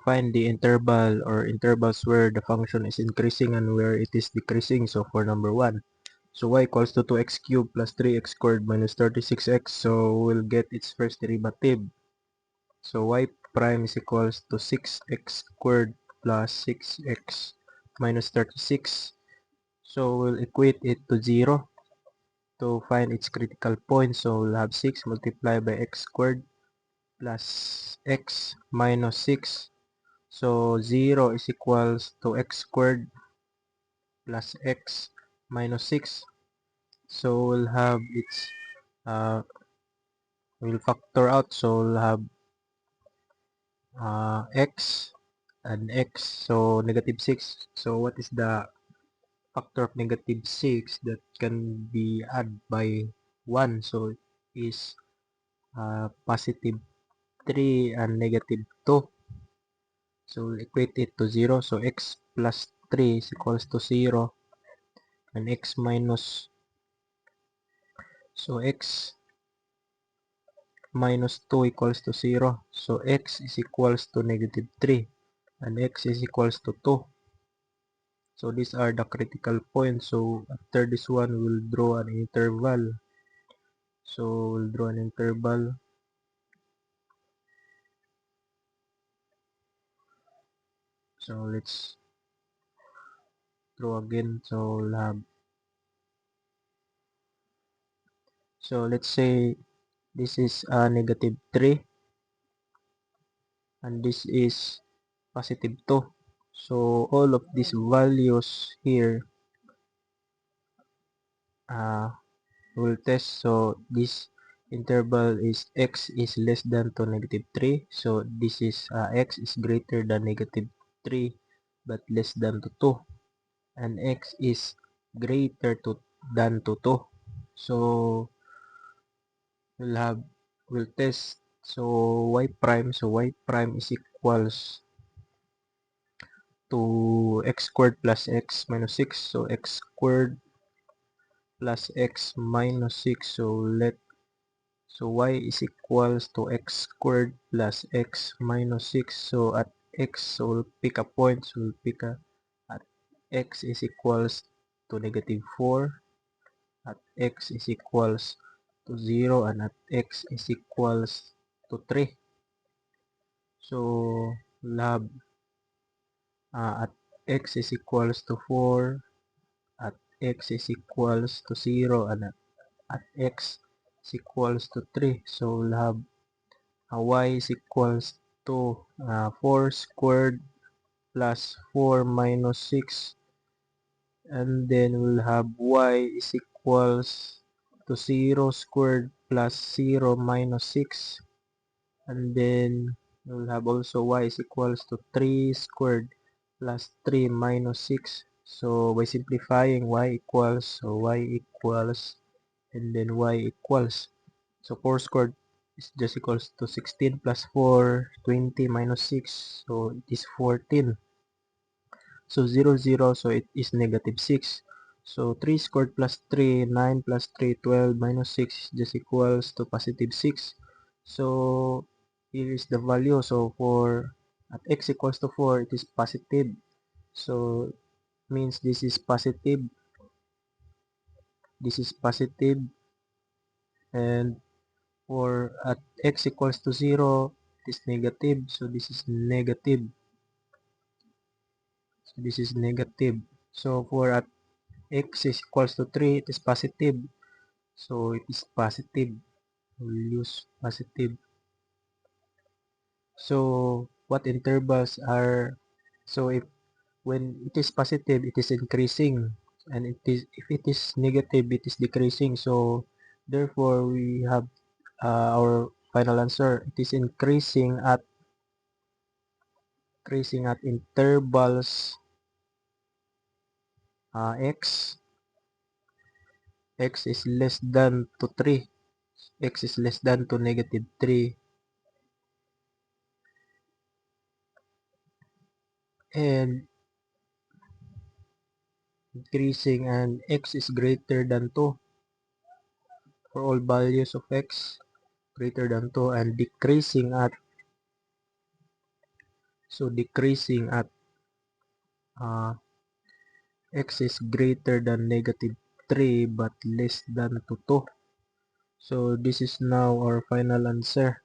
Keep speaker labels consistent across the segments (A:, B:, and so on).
A: find the interval or intervals where the function is increasing and where it is decreasing. So for number 1, so y equals to 2x cubed plus 3x squared minus 36x. So we'll get its first derivative. So y prime is equals to 6x squared plus 6x minus 36. So we'll equate it to 0 to find its critical point. So we'll have 6 multiplied by x squared plus x minus 6. So 0 is equals to x squared plus x minus 6. So we'll have its, we'll factor out. So we'll have x and x. So negative 6. So what is the factor of negative 6 that can be added by 1? So it is positive 3 and negative 2. So we'll equate it to 0. So x plus 3 is equals to 0 and x minus, so x minus 2 equals to 0. So x is equals to negative 3 and x is equals to 2. So these are the critical points. So after this one, we'll draw an interval. So we'll draw an interval. So let's draw again. So we'll have, so let's say this is negative 3 and this is positive 2. So all of these values here will test. So this interval is x is less than to negative 3. So this is x is greater than negative 3 but less than to 2. And x is greater than to 2. So we'll test. So y prime is equals to x squared plus x minus 6. So x squared plus x minus 6. So y is equals to x squared plus x minus 6. So at x, so we'll pick a point. So we'll pick at x is equals to negative 4. At x is equals to 0 and at x is equals to 3. So we'll have at x is equals to 4, at x is equals to 0, and at x is equals to 3. So we'll have y is equals to 4 squared plus 4 minus 6, and then we'll have y is equals to 0 squared plus 0 minus 6, and then we'll have also y is equals to 3 squared plus 3 minus 6. So by simplifying, y equals, and then y equals, so 4 squared is just equals to 16 plus 4, 20 minus 6, so it is 14. So 0, 0, so it is negative 6. So 3 squared plus 3, 9 plus 3, 12 minus 6 just equals to positive 6. So here is the value. So for at x equals to 4, it is positive. So means this is positive, and for at x equals to 0, it is negative. So this is negative. So this is negative. So for at x is equals to 3, it is positive. So it is positive. We'll use positive. So what intervals are, so if when it is positive, it is increasing, and if it is negative, it is decreasing. So therefore we have our final answer. It is increasing at intervals x is less than to 3, x is less than to negative 3, and increasing and x is greater than 2 for all values of x greater than 2, and decreasing at, So decreasing at x is greater than negative 3 but less than to 2. So this is now our final answer.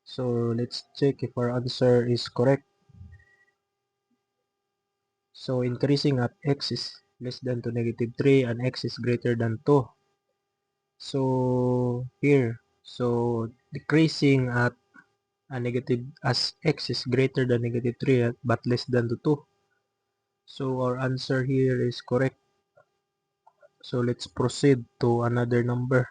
A: So let's check if our answer is correct. So increasing at x is less than to negative 3 and x is greater than 2. So here, so decreasing at a negative as x is greater than negative 3 but less than to 2. So our answer here is correct. So let's proceed to another number.